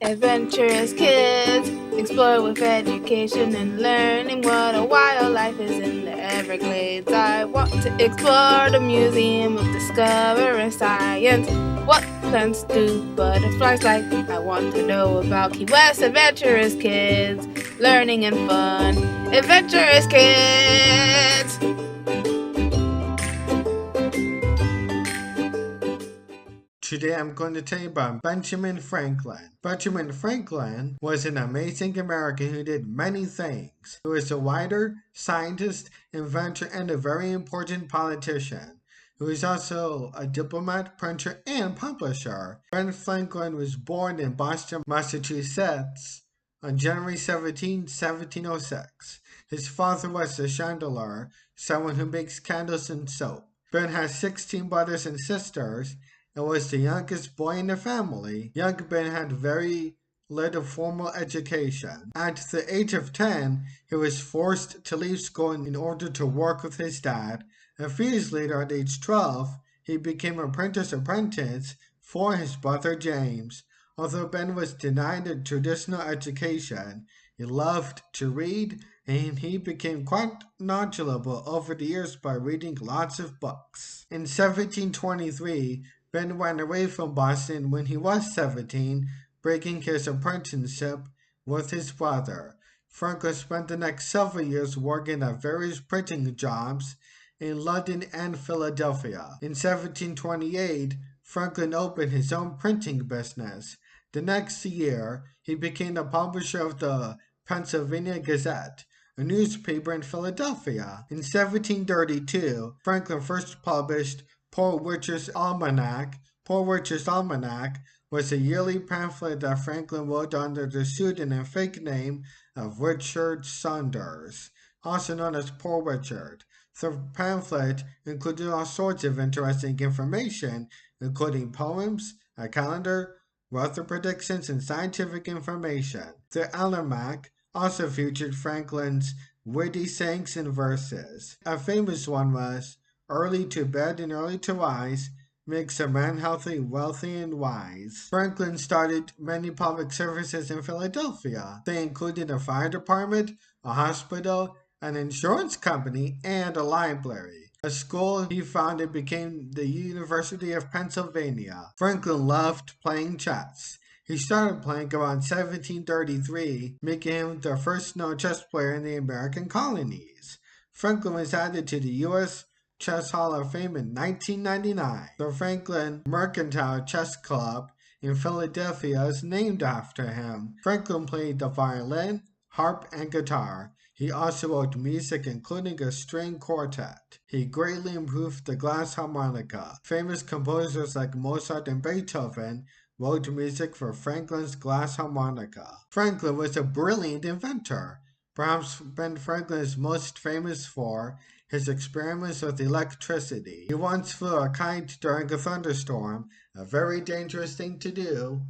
Adventurous kids, explore with education and learning what a wild life is in the Everglades. I want to explore the Museum of Discovering Science. What plants do butterflies like? I want to know about Key West Adventurous Kids, learning and fun. Adventurous Kids! Today I'm going to tell you about Benjamin Franklin. Benjamin Franklin was an amazing American who did many things. He was a writer, scientist, inventor, and a very important politician. He was also a diplomat, printer, and publisher. Ben Franklin was born in Boston, Massachusetts on January 17, 1706. His father was a chandelier, someone who makes candles and soap. Ben has 16 brothers and sisters and was the youngest boy in the family. Young Ben had very little formal education. At the age of 10, he was forced to leave school in order to work with his dad. A few years later, at age 12, he became an apprentice for his brother James. Although Ben was denied a traditional education, he loved to read and he became quite knowledgeable over the years by reading lots of books. In 1723, Ben went away from Boston when he was 17, breaking his apprenticeship with his brother. Franklin spent the next several years working at various printing jobs in London and Philadelphia. In 1728, Franklin opened his own printing business. The next year, he became the publisher of the Pennsylvania Gazette, a newspaper in Philadelphia. In 1732, Franklin first published Poor Richard's Almanac. Poor Richard's Almanac was a yearly pamphlet that Franklin wrote under the pseudonym and fake name of Richard Saunders, also known as Poor Richard. The pamphlet included all sorts of interesting information, including poems, a calendar, weather predictions, and scientific information. The Almanac also featured Franklin's witty sayings and verses. A famous one was, "Early to bed and early to rise makes a man healthy, wealthy, and wise." Franklin started many public services in Philadelphia. They included a fire department, a hospital, an insurance company, and a library. A school he founded became the University of Pennsylvania. Franklin loved playing chess. He started playing around 1733, making him the first known chess player in the American colonies. Franklin was added to the U.S. Chess Hall of Fame in 1999. The Franklin Mercantile Chess Club in Philadelphia is named after him. Franklin played the violin, harp, and guitar. He also wrote music, including a string quartet. He greatly improved the glass harmonica. Famous composers like Mozart and Beethoven wrote music for Franklin's glass harmonica. Franklin was a brilliant inventor. Perhaps Ben Franklin is most famous for his experiments with electricity. He once flew a kite during a thunderstorm, a very dangerous thing to do,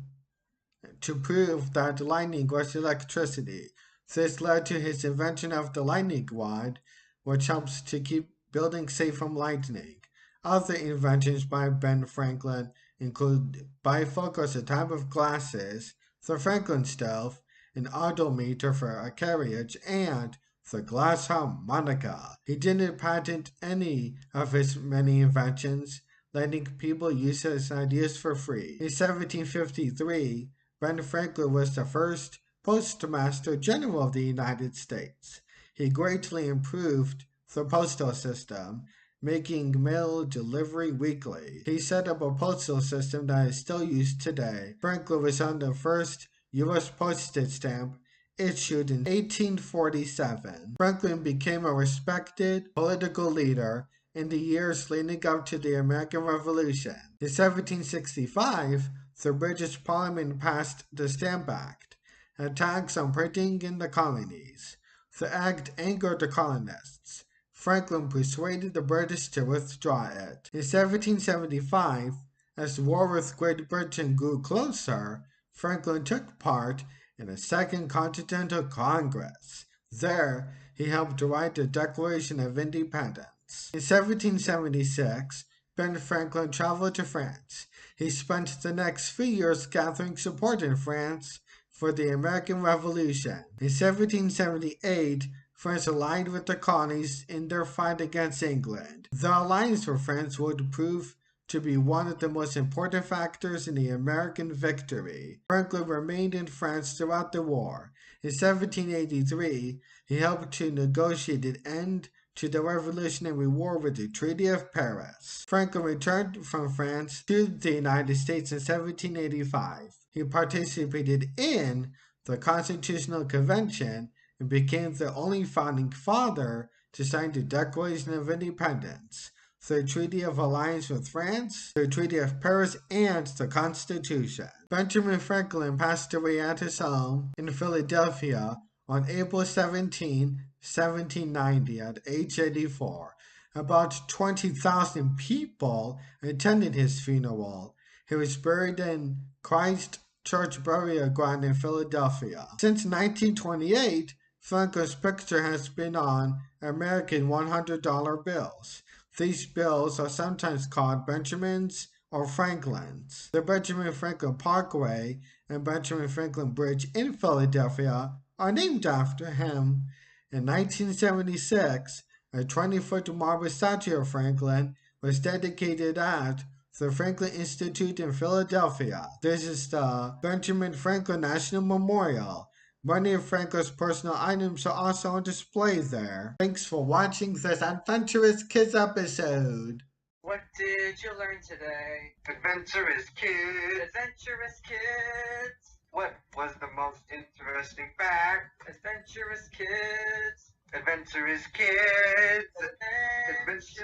to prove that lightning was electricity. This led to his invention of the lightning rod, which helps to keep buildings safe from lightning. Other inventions by Ben Franklin include bifocals, a type of glasses, the Franklin stove, an odometer for a carriage, and the glass harmonica. He didn't patent any of his many inventions, letting people use his ideas for free. In 1753, Ben Franklin was the first Postmaster General of the United States. He greatly improved the postal system, making mail delivery weekly. He set up a postal system that is still used today. Franklin was on the first U.S. postage stamp issued in 1847. Franklin became a respected political leader in the years leading up to the American Revolution. In 1765, the British Parliament passed the Stamp Act, a tax on printing in the colonies. The act angered the colonists. Franklin persuaded the British to withdraw it. In 1775, as the war with Great Britain grew closer, Franklin took part in the Second Continental Congress. There, he helped write the Declaration of Independence. In 1776, Ben Franklin traveled to France. He spent the next few years gathering support in France for the American Revolution. In 1778, France allied with the colonies in their fight against England. The alliance for France would prove to be one of the most important factors in the American victory. Franklin remained in France throughout the war. In 1783, he helped to negotiate an end to the Revolutionary War with the Treaty of Paris. Franklin returned from France to the United States in 1785. He participated in the Constitutional Convention and became the only founding father to sign the Declaration of Independence, the Treaty of Alliance with France, the Treaty of Paris, and the Constitution. Benjamin Franklin passed away at his home in Philadelphia on April 17, 1790, at age 84. About 20,000 people attended his funeral. He was buried in Christ Church Burial Ground in Philadelphia. Since 1928, Franklin's picture has been on American $100 bills. These bills are sometimes called Benjamins or Franklins. The Benjamin Franklin Parkway and Benjamin Franklin Bridge in Philadelphia are named after him. In 1976, a 20-foot marble statue of Franklin was dedicated at the Franklin Institute in Philadelphia. This is the Benjamin Franklin National Memorial. Many of Franklin's personal items are also on display there. Thanks for watching this Adventurous Kids episode. What did you learn today? Adventurous Kids. Adventurous Kids. What was the most interesting fact? Adventurous Kids. Adventurous Kids. Adventurous